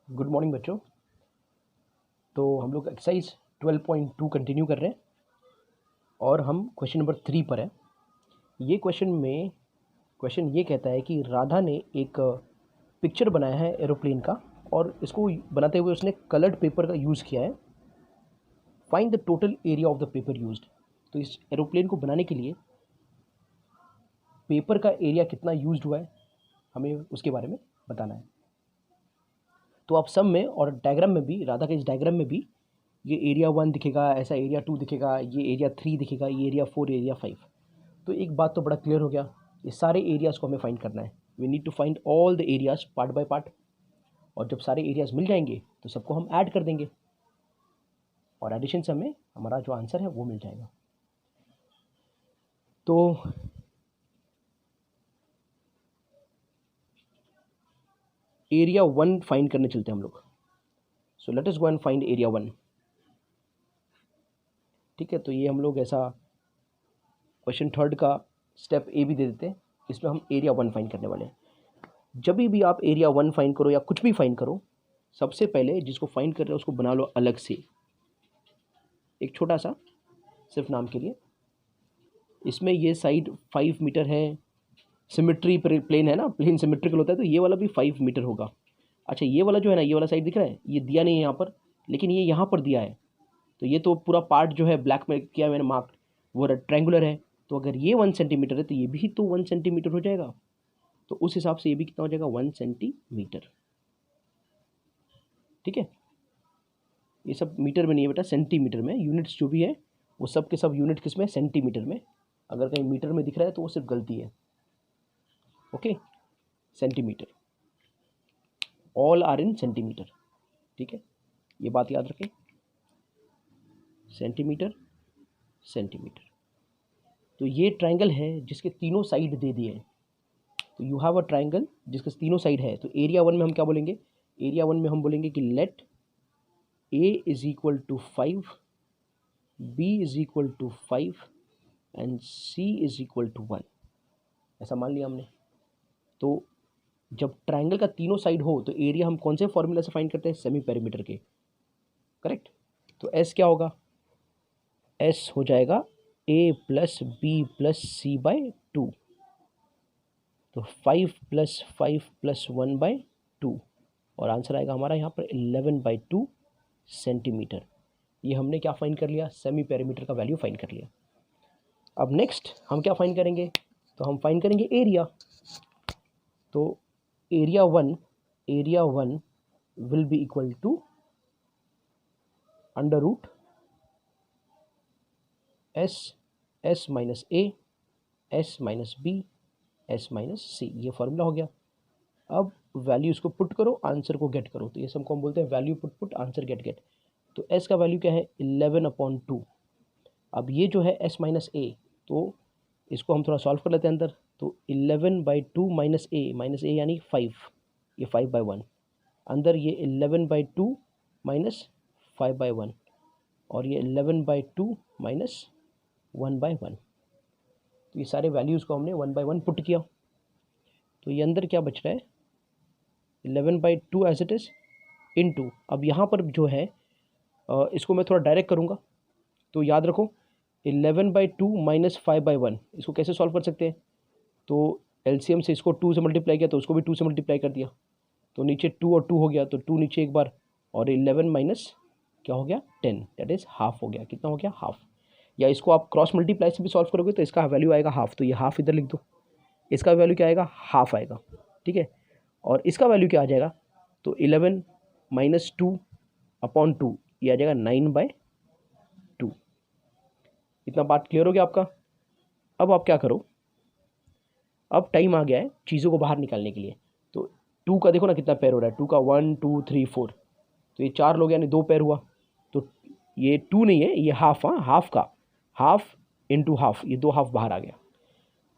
Good morning बच्चों। तो हम लोग एक्सरसाइज 12.2 कंटिन्यू कर रहे हैं और हम क्वेश्चन नंबर 3 पर है। ये क्वेश्चन ये कहता है कि राधा ने एक पिक्चर बनाया है एरोप्लेन का और इसको बनाते हुए उसने कलर्ड पेपर का यूज़ किया है। Find the total area of the paper used. तो इस एरोप्लेन को बनाने के लिए पेपर का एरिया कितना यूज्ड हुआ है हमें उसके बारे में बताना है। तो आप सब में और डायग्राम में भी, राधा के इस डायग्राम में भी ये एरिया 1 दिखेगा, ऐसा एरिया 2 दिखेगा, ये एरिया 3 दिखेगा, ये एरिया 4, एरिया 5। तो एक बात तो बड़ा क्लियर हो गया, ये सारे एरियाज़ को हमें फाइंड करना है। We need to find all the areas part by part. और जब सारे एरियाज मिल जाएंगे तो सबको हम ऐड कर देंगे और एडिशन से हमें हमारा जो आंसर है वो मिल जाएगा। तो एरिया 1 फाइंड करने चलते हैं हम लोग। So let us go and find area 1। ठीक है, तो ये हम लोग ऐसा क्वेश्चन थर्ड का स्टेप ए भी दे देते हैं। इसमें हम एरिया 1 फाइंड करने वाले हैं। जब भी आप एरिया 1 फाइंड करो या कुछ भी फाइंड करो, सबसे पहले जिसको फाइंड कर रहे हो उसको बना लो अलग से, एक छोटा सा, सिर्फ नाम के लिए। इसमें ये साइड 5 मीटर है, सिमेट्री प्लेन है ना, प्लेन सिमेट्रिकल होता है, तो ये वाला भी 5 मीटर होगा। अच्छा, ये वाला जो है ना, ये वाला साइड दिख रहा है, ये दिया नहीं है यहाँ पर, लेकिन ये यहाँ पर दिया है। तो ये तो पूरा पार्ट जो है ब्लैक में किया मैंने मार्क, वो ट्रैंगुलर है। तो अगर ये 1 सेंटीमीटर है तो ये भी तो 1 सेंटीमीटर हो जाएगा। तो उस हिसाब से ये भी कितना हो जाएगा, 1 सेंटीमीटर। ठीक है, ये सब मीटर में नहीं है बेटा, सेंटीमीटर में। यूनिट्स जो भी है वो सब के सब यूनिट किस में, सेंटीमीटर में। अगर कहीं मीटर में दिख रहा है तो वो सिर्फ गलती है। Okay, centimetre, all are in centimetre. ठीक है, ये बात याद रखें, सेंटीमीटर सेंटीमीटर। तो ये ट्रायंगल है जिसके तीनों साइड दे दिए हैं। तो यू हैव अ ट्रायंगल जिसके तीनों साइड है। तो एरिया 1 में हम क्या बोलेंगे, एरिया 1 में हम बोलेंगे कि let a is equal to 5, b is equal to 5 and c is equal to 1। ऐसा मान लिया हमने। तो जब ट्रायंगल का तीनों साइड हो तो एरिया हम कौन से फॉर्मूला से फाइंड करते हैं, सेमी पेरीमीटर के। करेक्ट। तो एस क्या होगा, एस हो जाएगा ए प्लस बी प्लस सी बाय 2। तो 5 प्लस 5 प्लस 1 बाय 2 और आंसर आएगा हमारा यहाँ पर 11/2 सेंटीमीटर। ये हमने क्या फाइंड कर लिया, सेमी पेरीमीटर का वैल्यू फाइंड कर लिया। अब नेक्स्ट हम क्या फाइंड करेंगे, तो हम फाइंड करेंगे एरिया। तो area 1 will be equal to under root s minus a, s minus b, s minus c. ये फॉर्मूला हो गया। अब वैल्यूज को पुट करो, आंसर को गेट करो। तो ये सब हम बोलते हैं value put put answer get get. तो एस का वैल्यू क्या है, 11/2। अब ये जो है एस माइनस ए, तो इसको हम थोड़ा सॉल्व कर लेते हैं अंदर। तो 11/2 माइनस ए यानी 5, ये 5/1। अंदर ये 11/2 माइनस 5/1 और ये 11/2 माइनस 1/1। तो ये सारे वैल्यूज़ को हमने 1/1 पुट किया। तो ये अंदर क्या बच रहा है, 11/2 एज इट इज़ इनटू, अब यहाँ पर जो है इसको मैं थोड़ा डायरेक्ट करूँगा। तो याद रखो 11/2 माइनस 5/1, इसको कैसे सॉल्व कर सकते हैं। तो एलसीएम से इसको 2 से मल्टीप्लाई किया तो उसको भी 2 से मल्टीप्लाई कर दिया। तो नीचे 2 और 2 हो गया, तो 2 नीचे एक बार, और 11 माइनस क्या हो गया, 10, दैट इज़ हाफ हो गया। कितना हो गया, हाफ। या इसको आप क्रॉस मल्टीप्लाई से भी सॉल्व करोगे तो इसका वैल्यू आएगा हाफ। तो ये हाफ इधर लिख दो, इसका वैल्यू क्या आएगा, हाफ आएगा। ठीक है, और इसका वैल्यू क्या आ जाएगा, तो 11 माइनस 2/2, ये आ जाएगा 9/2। इतना बात क्लियर हो गया आपका। अब आप क्या करो, अब टाइम आ गया है चीज़ों को बाहर निकालने के लिए। तो 2 का देखो ना कितना पैर हो रहा है, 2 का 1 2 3 4, तो ये 4 लोग यानी 2 पैर हुआ। तो ये 2 नहीं है, ये हाफ, हाँ हाफ का, हाफ इंटू हाफ, ये 2 हाफ बाहर आ गया।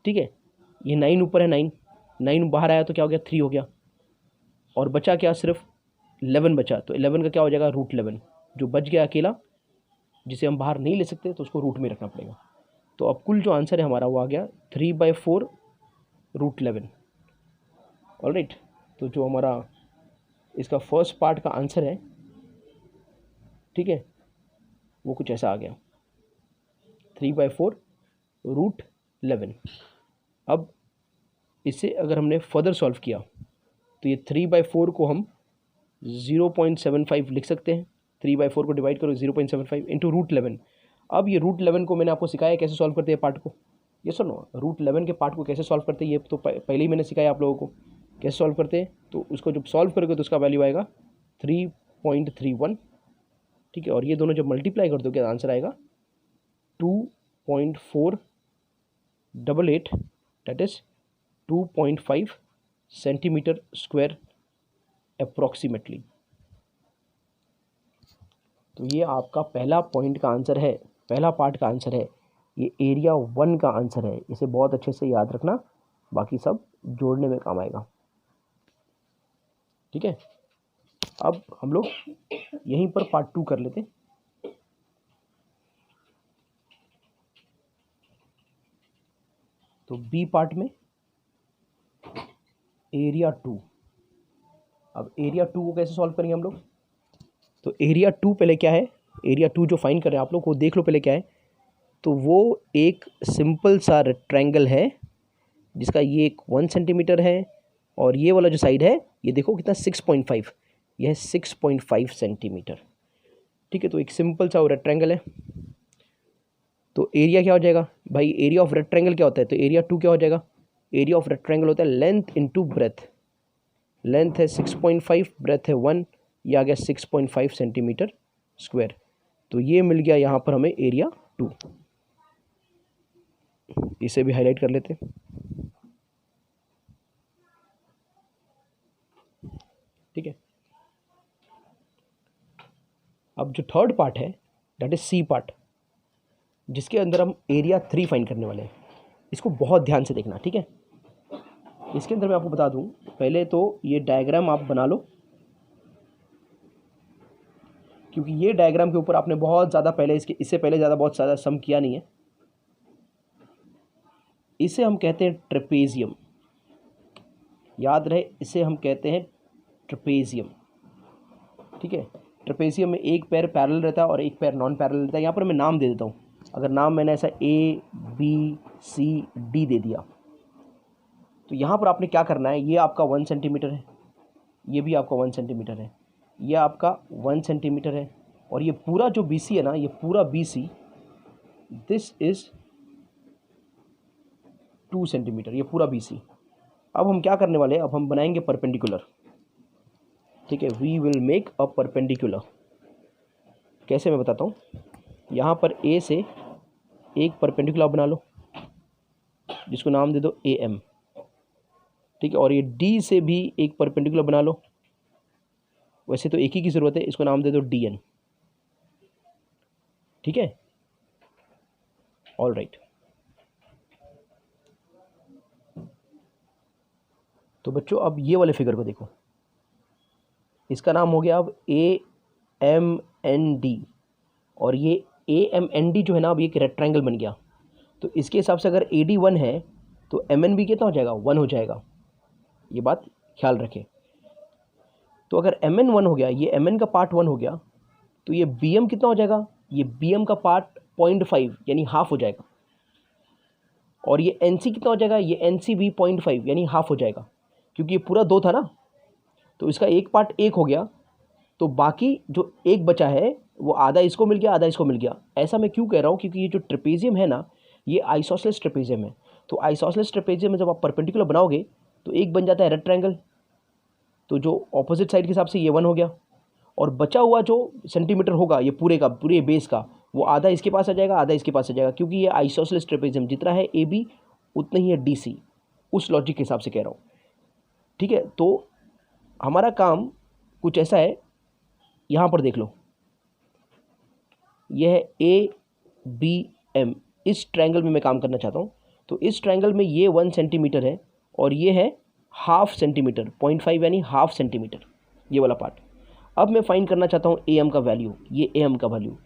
ठीक है, ये 9 ऊपर है, 9 बाहर आया तो क्या हो गया, 3 हो गया। और बचा क्या, सिर्फ 11 बचा। तो 11 का क्या हो जाएगा, √11। जो बच गया अकेला, जिसे हम बाहर नहीं ले सकते, तो उसको रूट में रखना पड़ेगा। तो अब कुल जो आंसर है हमारा वो आ गया 3/4 √11। ऑलराइट, तो जो हमारा इसका फर्स्ट पार्ट का आंसर है, ठीक है, वो कुछ ऐसा आ गया 3/4√11। अब इसे अगर हमने फर्दर सॉल्व किया तो ये 3/4 को हम 0.75 लिख सकते हैं। 3/4 को डिवाइड करो 0.75 इंटू √11। अब ये √11 को मैंने आपको सिखाया कैसे सॉल्व करते हैं पार्ट को, ये सुनो, √11 के पार्ट को कैसे सॉल्व करते हैं ये तो पहले ही मैंने सिखाया आप लोगों को कैसे सॉल्व करते हैं। तो उसको जब सॉल्व करोगे तो उसका वैल्यू आएगा 3.31, ठीक है, और ये दोनों जब मल्टीप्लाई कर दोगे आंसर आएगा 2.488, that is 2.5 centimetre square approximately. तो ये आपका पहला पॉइंट का आंसर है, पहला पार्ट का आंसर है, ये एरिया 1 का आंसर है। इसे बहुत अच्छे से याद रखना, बाकी सब जोड़ने में काम आएगा, ठीक है। अब हम लोग यहीं पर पार्ट 2 कर लेते हैं। तो बी पार्ट में एरिया 2। अब एरिया 2 को कैसे सॉल्व करेंगे हम लोग, तो एरिया 2 पहले क्या है, एरिया 2 जो फाइंड कर रहे हैं आप लोग वो देख लो पहले क्या है। तो वो एक सिंपल सा रेक्टेंगल है जिसका ये 1 सेंटीमीटर है और ये वाला जो साइड है ये देखो कितना 6.5, यह 6.5 सेंटीमीटर, ठीक है। तो एक सिंपल सा रेक्टेंगल है। तो एरिया क्या हो जाएगा भाई, एरिया ऑफ रेक्टेंगल क्या होता है, तो एरिया 2 क्या हो जाएगा, एरिया ऑफ रेक्टेंगल होता है लेंथ इनटू ब्रेथ। लेंथ है 6.5, ब्रेथ है 1, ये आ गया 6.5 सेंटीमीटर स्क्वायर। तो ये मिल गया यहाँ पर हमें एरिया 2। इसे भी हाईलाइट कर लेते हैं, ठीक है। अब जो थर्ड पार्ट है दैट इज सी पार्ट, जिसके अंदर हम एरिया 3 फाइंड करने वाले हैं। इसको बहुत ध्यान से देखना, ठीक है। इसके अंदर मैं आपको बता दूं, पहले तो ये डायग्राम आप बना लो, क्योंकि ये डायग्राम के ऊपर आपने बहुत ज़्यादा पहले इससे पहले ज़्यादा बहुत ज़्यादा सम किया नहीं है। इसे हम कहते हैं ट्रेपेजियम, याद रहे, इसे हम कहते हैं ट्रेपेजियम, ठीक है। ट्रेपेजियम में एक पैर पैरेलल रहता है और एक पैर नॉन पैरेलल रहता है। यहाँ पर मैं नाम दे देता हूँ, अगर नाम मैंने ऐसा ABCD दे दिया तो यहाँ पर आपने क्या करना है, ये आपका 1 सेंटीमीटर है, ये भी आपका 1 सेंटीमीटर है, ये आपका 1 सेंटीमीटर है, और ये पूरा जो BC है ना, ये पूरा BC दिस इज 2 सेंटीमीटर, ये पूरा BC। अब हम क्या करने वाले हैं, अब हम बनाएंगे परपेंडिकुलर, ठीक है। We will make a perpendicular. कैसे मैं बताता हूँ, यहाँ पर A से एक परपेंडिकुलर बना लो जिसको नाम दे दो AM, ठीक है। और ये D से भी एक परपेंडिकुलर बना लो, वैसे तो एक ही की ज़रूरत है, इसको नाम दे दो DN, ठीक है। All right. तो बच्चों अब ये वाले फिगर को देखो, इसका नाम हो गया अब AMND, और ये AMND जो है ना, अब ये रेक्टेंगल बन गया। तो इसके हिसाब से अगर AD 1 है तो MN भी कितना हो जाएगा, 1 हो जाएगा, ये बात ख्याल रखें। तो अगर MN 1 हो गया, ये MN का पार्ट 1 हो गया, तो ये BM कितना हो जाएगा, ये BM का पार्ट 0.5 यानी हाफ हो जाएगा, और ये NC कितना हो जाएगा, ये NC भी 0.5 यानी हाफ हो जाएगा, क्योंकि ये पूरा 2 था ना, तो इसका एक पार्ट 1 हो गया, तो बाकी जो एक बचा है वो आधा इसको मिल गया, आधा इसको मिल गया। ऐसा मैं क्यों कह रहा हूँ, क्योंकि ये जो ट्रेपेजियम है ना, ये आइसोसेलेस ट्रेपेजियम है। तो आइसोसेलेस ट्रेपेजियम में जब आप परपेंडिकुलर बनाओगे तो एक बन जाता है रेक्टेंगल, तो जो ऑपोजिट साइड के हिसाब से ये 1 हो गया, और बचा हुआ जो सेंटीमीटर होगा ये पूरे का, पूरे बेस का, वो आधा इसके पास आ जाएगा, आधा इसके पास आ जाएगा, क्योंकि ये आइसोसेलेस ट्रेपेजियम जितना है AB उतना ही है DC, उस लॉजिक के हिसाब से कह रहा हूँ, ठीक है। तो हमारा काम कुछ ऐसा है, यहाँ पर देख लो, यह है ABM, इस ट्रायंगल में मैं काम करना चाहता हूँ। तो इस ट्रायंगल में ये 1 सेंटीमीटर है और ये है हाफ सेंटीमीटर, 0.5 यानी हाफ सेंटीमीटर, ये वाला पार्ट। अब मैं फाइंड करना चाहता हूँ AM का वैल्यू, ये AM का वैल्यू।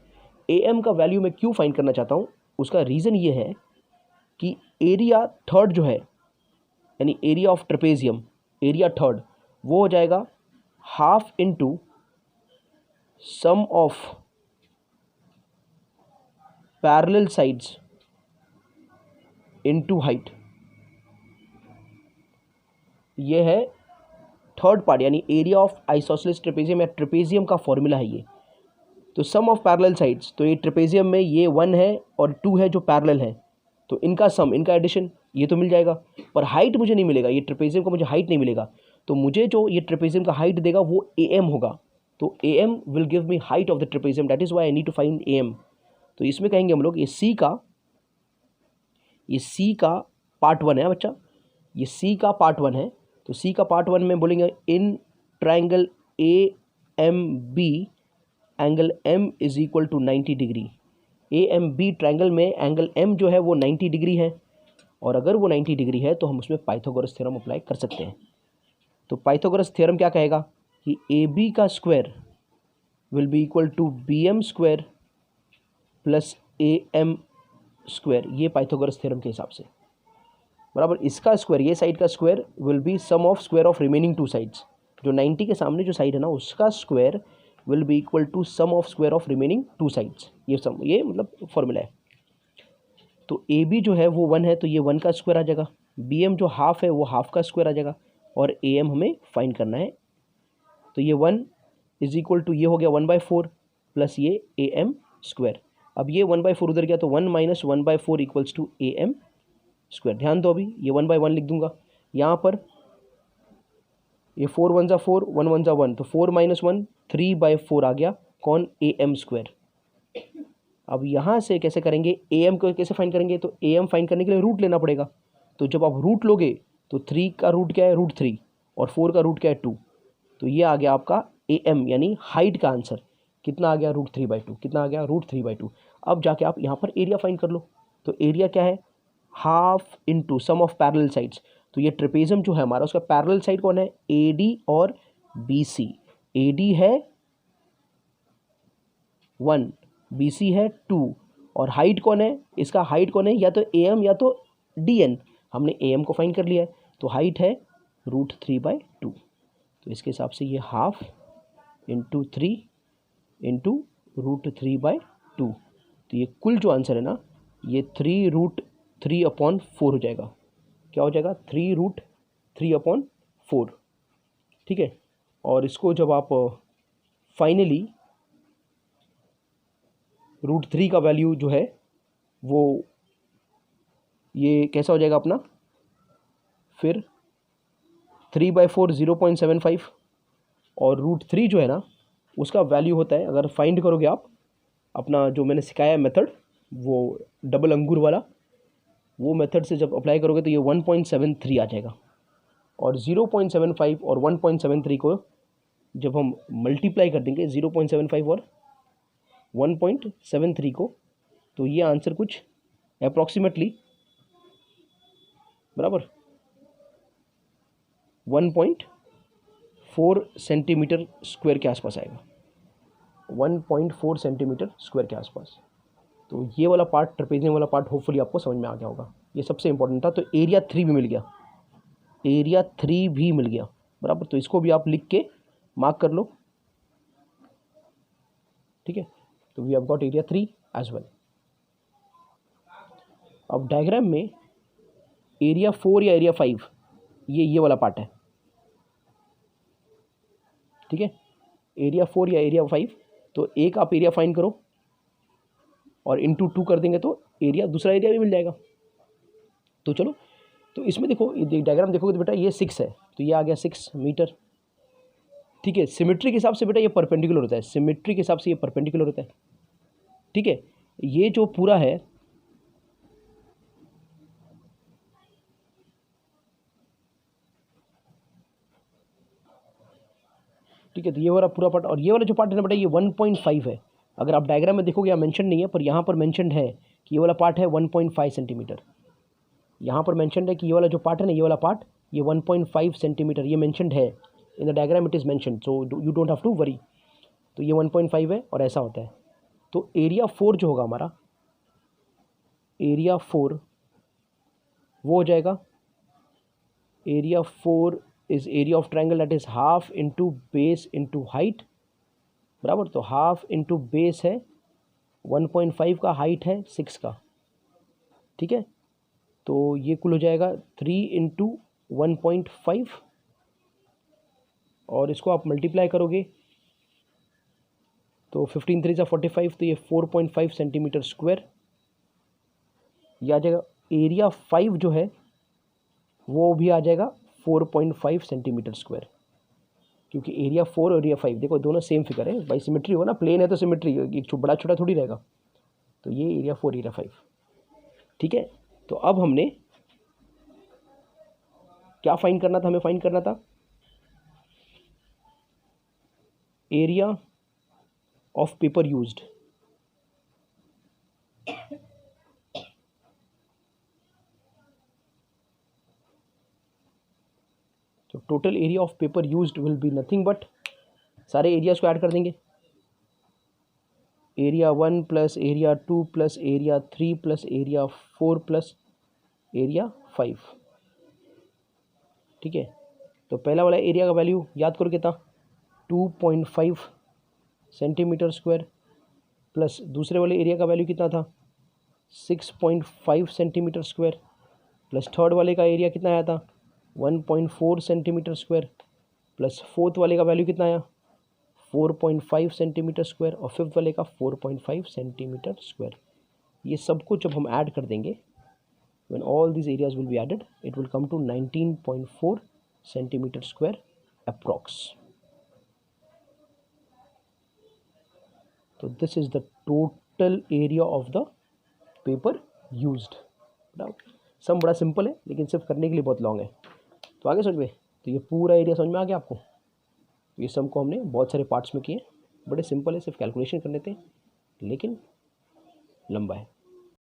AM का वैल्यू मैं क्यों फाइंड करना चाहता हूँ, उसका रीज़न ये है कि एरिया थर्ड जो है, यानी area of trapezium, area third वो हो जाएगा half into sum of parallel sides into height. ये है थर्ड पार्ट, यानी एरिया ऑफ आइसोसेलेस ट्रेपेजियम या ट्रेपेजियम का फॉर्मूला है ये। तो सम ऑफ पैरेलल साइड्स, तो ये ट्रेपेजियम में ये 1 है और 2 है जो पैरेलल है, तो इनका सम, इनका एडिशन, ये तो मिल जाएगा। पर हाइट मुझे नहीं मिलेगा, ये ट्रेपेजियम का मुझे हाइट नहीं मिलेगा, तो मुझे जो ये ट्रेपेजियम का हाइट देगा वो AM होगा। तो AM will give me height of the trapezium, that is why I need to find AM। तो इसमें कहेंगे हम लोग ये C का पार्ट 1 है बच्चा, ये C का पार्ट 1 है। तो C का पार्ट 1 में बोलेंगे in triangle AMB angle M is equal to 90 degree. AMB triangle में एंगल M जो है वो 90 डिग्री है, और अगर वो 90 डिग्री है तो हम उसमें पाइथागोरस थ्योरम अप्लाई कर सकते हैं। तो पाइथागोरस थ्योरम क्या कहेगा कि AB का square will be equal to BM square plus AM square, ये पाइथागोरस थ्योरम के हिसाब से बराबर। इसका स्क्वायर, ये साइड का square will be sum of square of remaining 2 sides. जो 90 के सामने जो साइड है ना, उसका square will be equal to sum of square of remaining 2 sides. ये मतलब फॉर्मूला है। तो AB जो है वो 1 है, तो ये 1 का स्क्वायर आ जाएगा। BM जो हाफ है वो हाफ का स्क्वायर आ जाएगा, और AM हमें फाइंड करना है। तो ये 1 इज इक्वल टू, ये हो गया 1/4 प्लस ये AM स्क्वायर। अब ये 1/4 उधर गया, तो 1 minus 1/4 equals to AM square. ध्यान दो, अभी ये 1/1 लिख दूंगा यहाँ पर। ये 4 1 4, 1 1 1, तो 4 माइनस 1 3/4 आ गया, कौन, AM स्क्वायर। अब यहाँ से कैसे करेंगे, AM को कैसे फाइंड करेंगे, तो AM फाइंड करने के लिए रूट लेना पड़ेगा। तो जब आप रूट लोगे तो 3 का रूट क्या है, √3, और 4 का रूट क्या है, 2। तो ये आ गया आपका AM यानी हाइट का आंसर। कितना आ गया, √3/2। कितना आ गया, √3/2। अब जाके आप यहाँ पर एरिया फाइंड कर लो। तो एरिया क्या है, half into sum of parallel sides. तो ये ट्रेपेजियम जो है हमारा, उसका पैरेलल साइड कौन है, AD और BC। AD है 1, BC है 2, और हाइट कौन है, इसका हाइट कौन है, या तो AM या तो DN। हमने AM को फाइंड कर लिया है, तो हाइट है √3/2। तो इसके हिसाब से ये हाफ इंटू 3 इंटू √3/2। तो ये कुल जो आंसर है ना, ये 3√3/4 हो जाएगा। क्या हो जाएगा, 3√3/4। ठीक है। और इसको जब आप फाइनली √3 का वैल्यू जो है वो ये कैसा हो जाएगा अपना, फिर 3/4 0.75, और √3 जो है ना उसका वैल्यू होता है, अगर फाइंड करोगे आप अपना जो मैंने सिखाया है मेथड, वो डबल अंगूर वाला, वो मेथड से जब अप्लाई करोगे तो ये 1.73 आ जाएगा। और 0.75 और 1.73 को जब हम मल्टीप्लाई कर देंगे, 0.75 और 1.73 को, तो ये आंसर कुछ अप्रॉक्सीमेटली बराबर 1.4 सेंटीमीटर स्क्वायर के आसपास आएगा, 1.4 सेंटीमीटर स्क्वायर के आसपास। तो ये वाला पार्ट, ट्रेपेजियम वाला पार्ट, होपफुली आपको समझ में आ गया होगा। ये सबसे इंपॉर्टेंट था। तो एरिया 3 भी मिल गया, एरिया 3 भी मिल गया बराबर। तो इसको भी आप लिख के मार्क कर लो, ठीक है। तो we have got area 3 as well. अब डायग्राम में एरिया 4 या एरिया 5, ये वाला पार्ट है, ठीक है। एरिया 4 या एरिया 5, तो एक आप एरिया फाइंड करो और इंटू 2 कर देंगे तो एरिया, दूसरा एरिया भी मिल जाएगा। तो चलो, तो इसमें देखो, ये डायग्राम देखोगे तो बेटा ये 6 है, तो ये आ गया 6 मीटर, ठीक है। सिमेट्री के हिसाब से बेटा ये परपेंडिकुलर होता है, सिमेट्री के हिसाब से ये परपेंडिकुलर होता है, ठीक है। ये जो पूरा है, ठीक है, तो ये वाला पूरा पार्ट, और ये वाला जो पार्ट है ना बेटा, ये 1.5 है। अगर आप डायग्राम में देखोगे, यहाँ मेंशन नहीं है, पर यहाँ पर मेंशन है कि ये वाला पार्ट है 1.5 सेंटीमीटर। यहाँ पर मेंशन है कि ये वाला जो पार्ट है ना, ये वाला पार्ट, ये 1.5 सेंटीमीटर, ये मेंशनड है in the diagram, it is mentioned, so you don't have to worry. तो ये 1.5 है और ऐसा होता है। तो एरिया 4 जो होगा हमारा, एरिया 4 वो हो जाएगा, area 4 is area of triangle that is half into base into height, बराबर। तो हाफ इंटू बेस है 1.5 का, हाइट है 6 का, ठीक है। तो ये कुल हो जाएगा 3 इंटू 1.5 और इसको आप मल्टीप्लाई करोगे तो 15 3 45, तो ये 4.5 सेंटीमीटर स्क्वायर। ये आ जाएगा एरिया 5 जो है वो भी आ जाएगा 4.5 सेंटीमीटर स्क्वायर, क्योंकि एरिया 4 और एरिया 5 देखो दोनों सेम फिगर है भाई, सिमेट्री हो ना, प्लेन है तो सिमेट्री, एक बड़ा छोटा थोड़ी रहेगा। तो ये एरिया 4 एरिया 5, ठीक है। तो अब हमने क्या फाइंड करना था, हमें फाइंड करना था एरिया ऑफ पेपर यूज्ड। तो total area of paper used will be nothing but, सारे एरियाज को ऐड कर देंगे, area 1 plus area 2 plus area 3 plus area 4 plus area 5, ठीक है। तो पहला वाला एरिया का वैल्यू याद करो कितना, 2.5 सेंटीमीटर स्क्वायर, प्लस दूसरे वाले एरिया का वैल्यू कितना था 6.5 सेंटीमीटर स्क्वायर, प्लस थर्ड वाले का एरिया कितना आया था 1.4 सेंटीमीटर स्क्वायर, प्लस फोर्थ वाले का वैल्यू कितना आया 4.5 सेंटीमीटर स्क्वायर, और फिफ्थ वाले का 4.5 सेंटीमीटर स्क्वायर। ये सब कुछ जब हम ऐड कर देंगे, when all these areas will be added, it will come to 19.4 centimeter square approx. So this is the total area of the paper used. सम बड़ा सिंपल है लेकिन सिर्फ करने के लिए बहुत लॉन्ग है। तो आगे समझ में, तो ये पूरा एरिया समझ में आ गया आपको। ये सम को हमने बहुत सारे पार्ट्स में किए, बड़े सिंपल है, सिर्फ कैलकुलेशन करने थे लेकिन लंबा है।